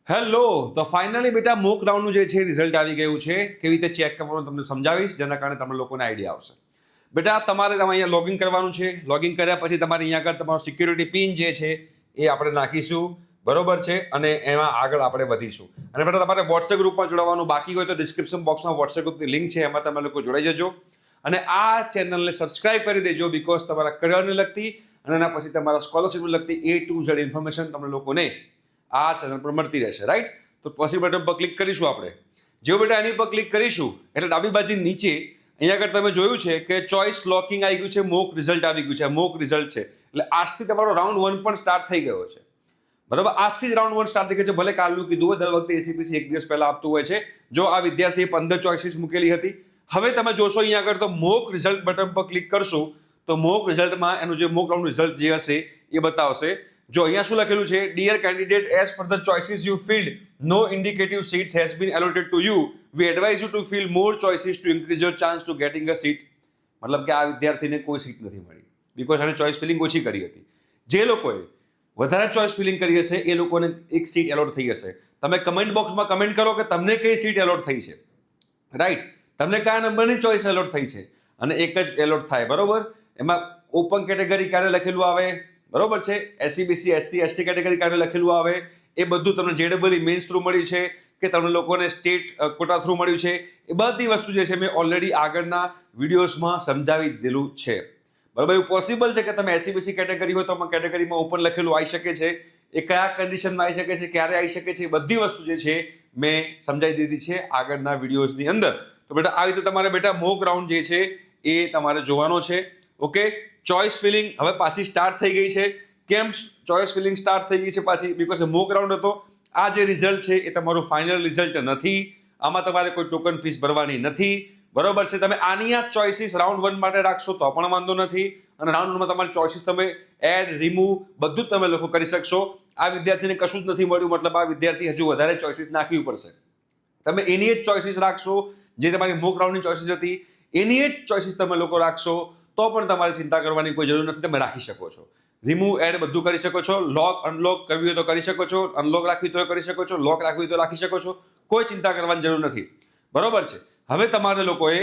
Hello તો finally બેટા mock રાઉન્ડનું જે છે રિઝલ્ટ આવી ગયું છે. કેવી રીતે ચેક કરવાનું તમને સમજાવીશ, જેના કારણે તમને લોકોને આઈડિયા આવશે. બેટા તમારે અહીંયા લોગિન કરવાનું છે. લોગિન કર્યા પછી તમારે અહીંયા આગળ તમારો સિક્યુરિટી પિન જે છે એ આપણે નાખીશું, બરોબર છે, અને એમાં આગળ આપણે વધીશું. અને બેટા તમારે વોટ્સએપ ગ્રુપમાં જોડાવાનું બાકી હોય તો ડિસ્ક્રિપ્શન બોક્સમાં વોટ્સએપ ગ્રુપની લિંક છે, એમાં તમે લોકો જોડાઈ જજો. અને આ ચેનલને સબસ્ક્રાઇબ કરી દેજો, બીકોઝ તમારા કરિયરને લગતી અને એના પછી તમારા સ્કોલરશિપને લગતી A to Z ઇન્ફોર્મેશન તમને લોકોને આ ચેનલ પર મળતી રહેશે. રાઈટ? તો પછી બટન પર ક્લિક કરીશું આપણે. જેવું બેટા એની પર ક્લિક કરીશું એટલે ડાબી બાજુ નીચે અહીંયા આગળ તમે જોયું છે કે ચોઇસ લોકિંગ આવી ગયું છે, મોક રિઝલ્ટ આવી ગયું છે. મોક રિઝલ્ટ છે એટલે આજથી તમારો રાઉન્ડ 1 પણ સ્ટાર્ટ થઈ ગયો છે. બરાબર, આજથી જ રાઉન્ડ 1 સ્ટાર્ટ થઈ ગયો છે. ભલે કાલનું કીધું હોય, દર વખતે એસીપીસી એક દિવસ પહેલા આપતું હોય છે. જો આ વિદ્યાર્થીએ 15 ચોઇસીસ મૂકેલી હતી, હવે તમે જોશો અહીંયા આગળ તો મોક રિઝલ્ટ બટન પર ક્લિક કરશો તો મોક રિઝલ્ટમાં એનું જે મોક રાઉન્ડ રિઝલ્ટ જે હશે એ બતાવશે. જો અહીંયા શું લખેલું છે, dear candidate, as per the choices you filled, no indicative seats has been allotted to you. We advise you to fill more choices to increase your chance to getting a seat. મતલબ કે આ વિદ્યાર્થીને કોઈ seat નથી મળી, because આને choice feeling ઓછી કરી હતી. જે લોકોએ વધારે ચોઇસ ફિલિંગ કરી હશે એ લોકોને એક સીટ એલોટ થઈ હશે. તમે કમેન્ટ બોક્સમાં કમેન્ટ કરો કે તમને કઈ સીટ એલોટ થઈ છે. રાઈટ? તમને કયા નંબરની ચોઇસ એલોટ થઈ છે, અને એક જ એલોટ થાય. બરોબર, એમાં ઓપન કેટેગરી ક્યારે લખેલું આવે, બરોબર છે, એસસીબીસી SC ST કેટેગરી ક્યારે લખેલું આવે, એ બધું તમને JEE મેન્સ થ્રુ મળ્યું છે કે તમને લોકોને સ્ટેટ કોટા થ્રુ મળ્યું છે, એ બધી વસ્તુ જે છે મેં ઓલરેડી આગળના વિડીયોઝમાં સમજાવી દીધેલું છે. બરાબર, એવું પોસિબલ છે કે તમે એસસીબીસી કેટેગરી હોય તો કેટેગરીમાં ઓપન લખેલું આવી શકે છે, એ કયા કન્ડિશનમાં આવી શકે છે, ક્યારે આવી શકે છે, એ બધી વસ્તુ જે છે મેં સમજાવી દીધી છે આગળના વિડીયોઝની અંદર. તો બેટા આવી રીતે તમારે બેટા મોક રાઉન્ડ જે છે એ તમારે જોવાનો છે. ઓકે, ચોઇસ ફિલિંગ હવે પાછી સ્ટાર્ટ થઈ ગઈ છે. કેમ ચોઇસ ફિલિંગ સ્ટાર્ટ થઈ ગઈ છે પાછી? બીકોઝ મોક રાઉન્ડ હતો. આ જે રિઝલ્ટ છે એ તમારું ફાઇનલ રિઝલ્ટ નથી. આમાં તમારે કોઈ ટોકન ફીસ ભરવાની નથી. બરોબર છે, તમે આની આ ચોઇસીસ રાઉન્ડ 1 માટે રાખશો તો પણ વાંધો નથી, અને રાઉન્ડ 1માં તમારી ચોઇસીસ તમે એડ, રિમૂવ બધું જ તમે લોકો કરી શકશો. આ વિદ્યાર્થીને કશું જ નથી મળ્યું, મતલબ આ વિદ્યાર્થી હજુ વધારે ચોઇસીસ નાખવી પડશે. તમે એની જ ચોઇસીસ રાખશો, જે તમારી મોક રાઉન્ડની ચોઇસીસ હતી એની જ ચોઇસીસ તમે લોકો રાખશો તો પણ તમારે ચિંતા કરવાની કોઈ જરૂર નથી. તમે રાખી શકો છો, રિમૂવ, એડ બધું કરી શકો છો. લોક અનલોક કરવી હોય તો કરી શકો છો, અનલોક રાખવી તો કરી શકો છો, લોક રાખવી તો રાખી શકો છો. કોઈ ચિંતા કરવાની જરૂર નથી. બરોબર છે. હવે તમારે લોકોએ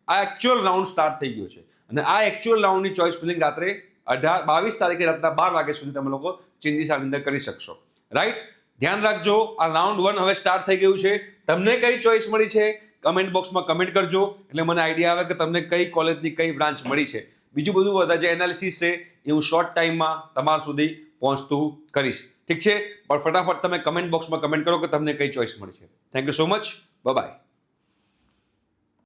આ એકચ્યુઅલ રાઉન્ડ સ્ટાર્ટ થઈ ગયો છે, અને આ એકચ્યુઅલ રાઉન્ડની ચોઇસ ફિલિંગ રાત્રે 22 તારીખે રાતના 12 વાગ્યા સુધી તમે લોકો ચેન્જીસ આની અંદર કરી શકશો. રાઈટ? ધ્યાન રાખજો, આ રાઉન્ડ 1 હવે સ્ટાર્ટ થઈ ગયું છે. તમને કઈ ચોઇસ મળી છે કમેન્ટ બોક્સમાં કમેન્ટ કરજો, એટલે મને આઈડિયા આવે કે તમને કઈ કોલેજની કઈ બ્રાન્ચ મળી છે. બીજું બધું બધા જે એનાલિસિસ છે એ હું શોર્ટ ટાઈમમાં તમારા સુધી પહોંચતું કરીશ. ઠીક છે? પણ ફટાફટ તમે કમેન્ટ બોક્સમાં કમેન્ટ કરો કે તમને કઈ ચોઇસ મળી છે. Thank you so much. By.